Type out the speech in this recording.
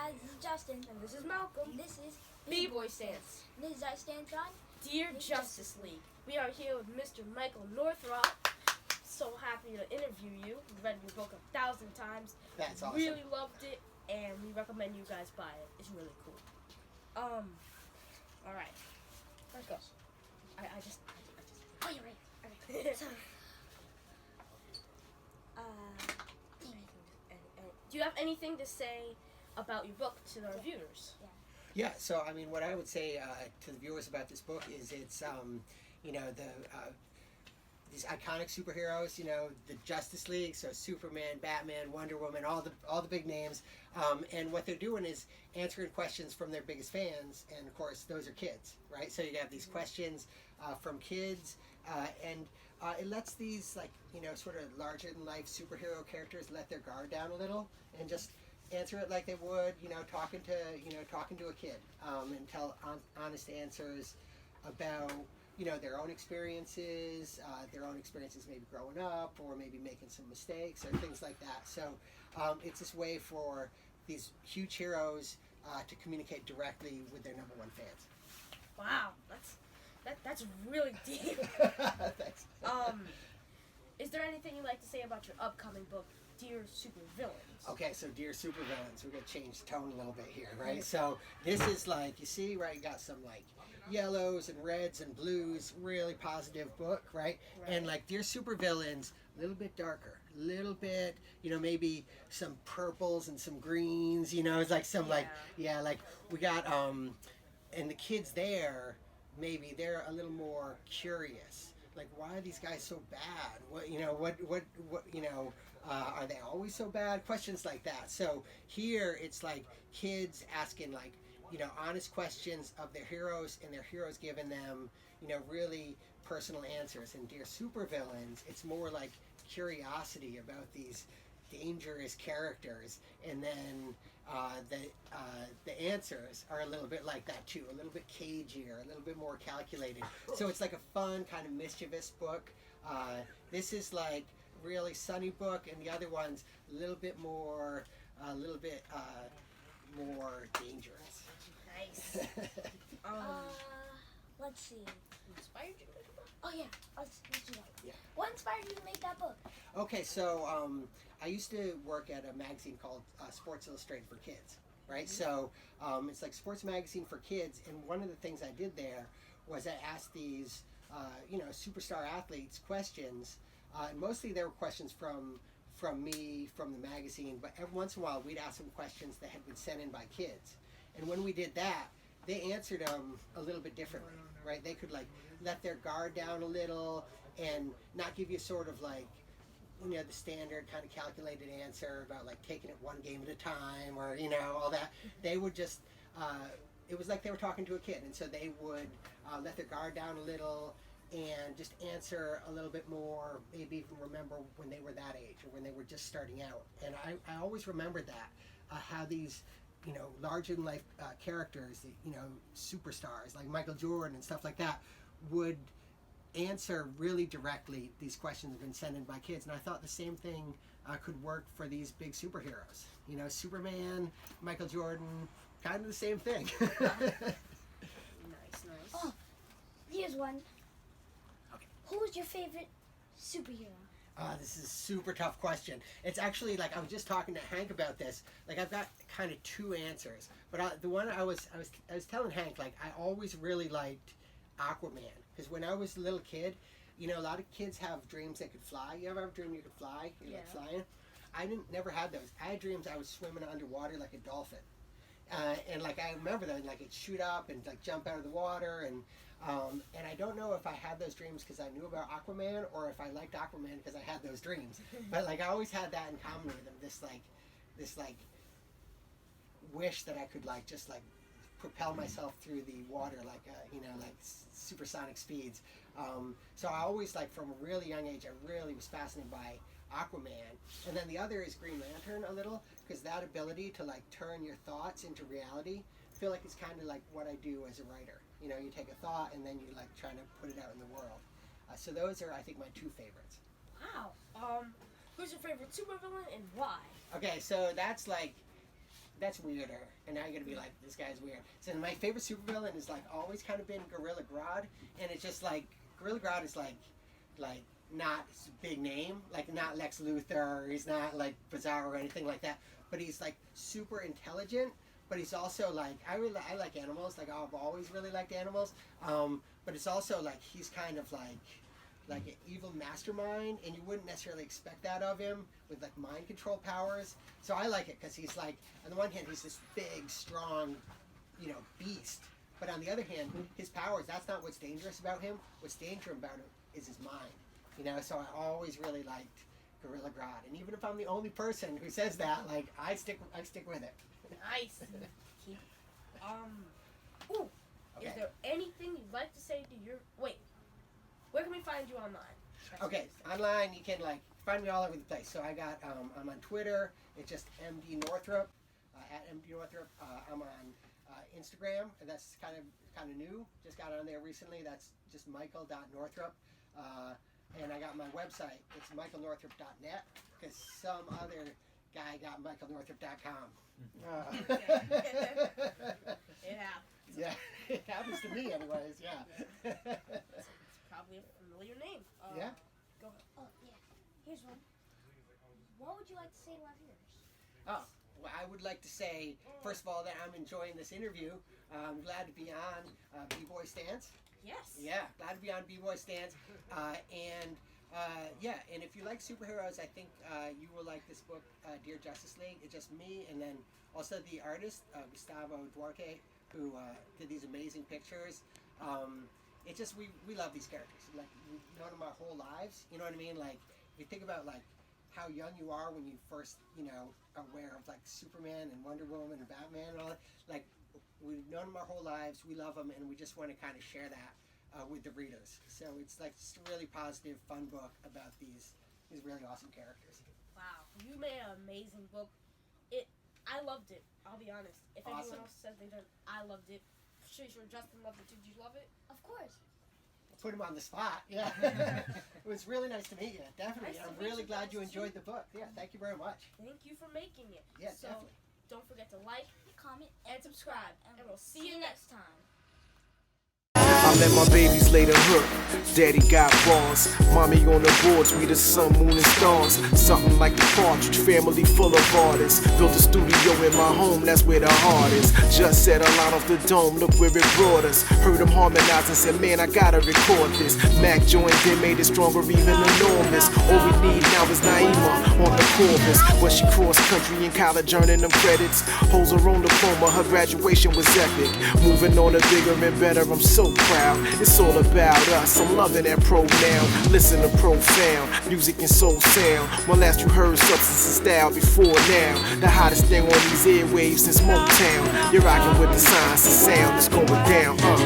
guys, this is Justin. And this is Malcolm. This is B-Boy Stance. This is our stance on Dear Justice League. We are here with Mr. Michael Northrop. So happy to interview you. We've read your book 1,000 times. That's awesome. Really loved it, and we recommend you guys buy it. It's really cool. All right. Let's go. I just. Oh, you're right. Okay. So, do you have anything to say about your book to the reviewers? Yeah, so I mean, what I would say to the viewers about this book is it's, these iconic superheroes, the Justice League, so Superman, Batman, Wonder Woman, all the big names, and what they're doing is answering questions from their biggest fans, and of course, those are kids, right? So you have these questions from kids, and it lets these, sort of larger-than-life superhero characters let their guard down a little, and just answer it like they would, talking to a kid, and tell honest answers about, their own experiences maybe growing up, or maybe making some mistakes, or things like that. So it's this way for these huge heroes to communicate directly with their number one fans. Wow, that's really deep. Thanks. Is there anything you'd like to say about your upcoming book, Dear Supervillains? Okay, so Dear Supervillains, we're going to change the tone a little bit here, right? So this is you see, right, you got some yellows and reds and blues, really positive book, right? And Dear Supervillains, a little bit darker, a little bit, maybe some purples and some greens, it's we got, and the kids there, maybe they're a little more curious. Why are these guys so bad? Are they always so bad? Questions like that. So here it's kids asking honest questions of their heroes, and their heroes giving them, really personal answers. And Dear Supervillains, it's more curiosity about these dangerous characters, and then the answers are a little bit like that too, a little bit cagier, a little bit more calculated. So it's a fun kind of mischievous book. This is really sunny book, and the other one's a little bit more dangerous. Nice. let's see. Inspired you to make a book? Oh yeah, let's do that. Yeah. What inspired you to make that book? Okay, so I used to work at a magazine called Sports Illustrated for Kids, right? So it's sports magazine for kids, and one of the things I did there was I asked these, superstar athletes questions, and mostly they were questions from me, from the magazine, but every once in a while we'd ask them questions that had been sent in by kids. And when we did that, they answered them a little bit differently, right? They could let their guard down a little and not give you sort of the standard kind of calculated answer about taking it one game at a time, or all that. They would just it was like they were talking to a kid, and so they would let their guard down a little and just answer a little bit more, maybe even remember when they were that age or when they were just starting out. And I always remembered that, how these larger-than-life characters, superstars like Michael Jordan and stuff like that, would answer really directly these questions that have been sent in by kids. And I thought the same thing could work for these big superheroes. Superman, Michael Jordan, kind of the same thing. Nice. Oh, here's one. Okay. Who was your favorite superhero? This is a super tough question. It's actually I was just talking to Hank about this. I've got kind of two answers, but the one I was telling Hank, I always really liked Aquaman, because when I was a little kid, a lot of kids have dreams they could fly. You ever have a dream you could fly? You like flying? I never had those. I had dreams I was swimming underwater like a dolphin, and I remember that it'd shoot up and jump out of the water, and I don't know if I had those dreams because I knew about Aquaman, or if I liked Aquaman because I had those dreams. But I always had that in common with him. This wish that I could just propel myself through the water supersonic speeds. So I always from a really young age, I really was fascinated by Aquaman. And then the other is Green Lantern a little, because that ability to turn your thoughts into reality, I feel it's kind of what I do as a writer. You take a thought and then you try to put it out in the world. So those are, I think, my two favorites. Wow. Who's your favorite supervillain and why? Okay, so that's that's weirder, and now you're gonna be like, this guy's weird. So my favorite supervillain is like always kind of been Gorilla Grodd, and it's just like Gorilla Grodd is like not his big name, like not Lex Luthor, or he's not like Bizarro or anything like that, but he's like super intelligent. But he's also like I like animals, like I've always really liked animals. But it's also like he's kind of like an evil mastermind, and you wouldn't necessarily expect that of him with like mind control powers. So I like it because he's like, on the one hand, he's this big, strong, beast. But on the other hand, his powers, that's not what's dangerous about him. What's dangerous about him is his mind. So I always really liked Gorilla Grodd. And even if I'm the only person who says that, like, I stick with it. Nice. Ooh. Okay. Is there anything you'd like to say to your... Wait. Where can we find you online? Okay, online you can like find me all over the place. So I'm on Twitter. It's just MD Northrop, at MD Northrop. I'm on Instagram, and that's kind of new. Just got on there recently. That's just michael.northrop. And I got my website. It's michaelnorthrop.net because some other guy got michaelnorthrop.com. It happens. Yeah, it happens to me anyways, yeah. It's probably a familiar name. Yeah? Go ahead. Oh, yeah. Here's one. What would you like to say to our viewers? Oh, well, I would like to say, first of all, that I'm enjoying this interview. I'm glad to be on B-Boy Stance. Yes. Yeah, glad to be on B-Boy Stance. And if you like superheroes, I think you will like this book, Dear Justice League. It's just me, and then also the artist, Gustavo Duarte, who did these amazing pictures. It's just, we love these characters. Like, we've known them our whole lives. You know what I mean? Like, if you think about, like, how young you are when you first, are aware of, like, Superman and Wonder Woman and Batman and all that. Like, we've known them our whole lives. We love them, and we just want to kind of share that with the readers. So it's, like, just a really positive, fun book about these really awesome characters. Wow. You made an amazing book. I loved it. I'll be honest. If Awesome. anyone else says they don't, I loved it. Sure, Justin loved it too. Did you love it? Of course. Put him on the spot. Yeah. It was really nice to meet you. Definitely. Nice to I'm meet really you glad guys, you too. enjoyed the book. Yeah, thank you very much. Thank you for making it. Yeah, so, definitely. don't forget to like, Comment and subscribe. And we'll see you next time. I let my babies lay the hook. Daddy got balls. Mommy on the boards, we the sun, moon, and stars. Something like the Partridge Family full of artists. Built a studio in my home, that's where the heart is. Just set a line off the dome, look where it brought us. Heard them harmonize and said, man, I gotta record this. Mac joined in, made it stronger, even enormous. All we need now is Naima on the chorus. But she cross country in college, earning them credits. Holds her own diploma, her graduation was epic. Moving on to bigger and better, I'm so proud. It's all about us, I'm loving that pronoun. Listen to profound, music and soul sound. When last you heard substance and style before now. The hottest thing on these airwaves since Motown. You're rocking with the science and sound, it's going down,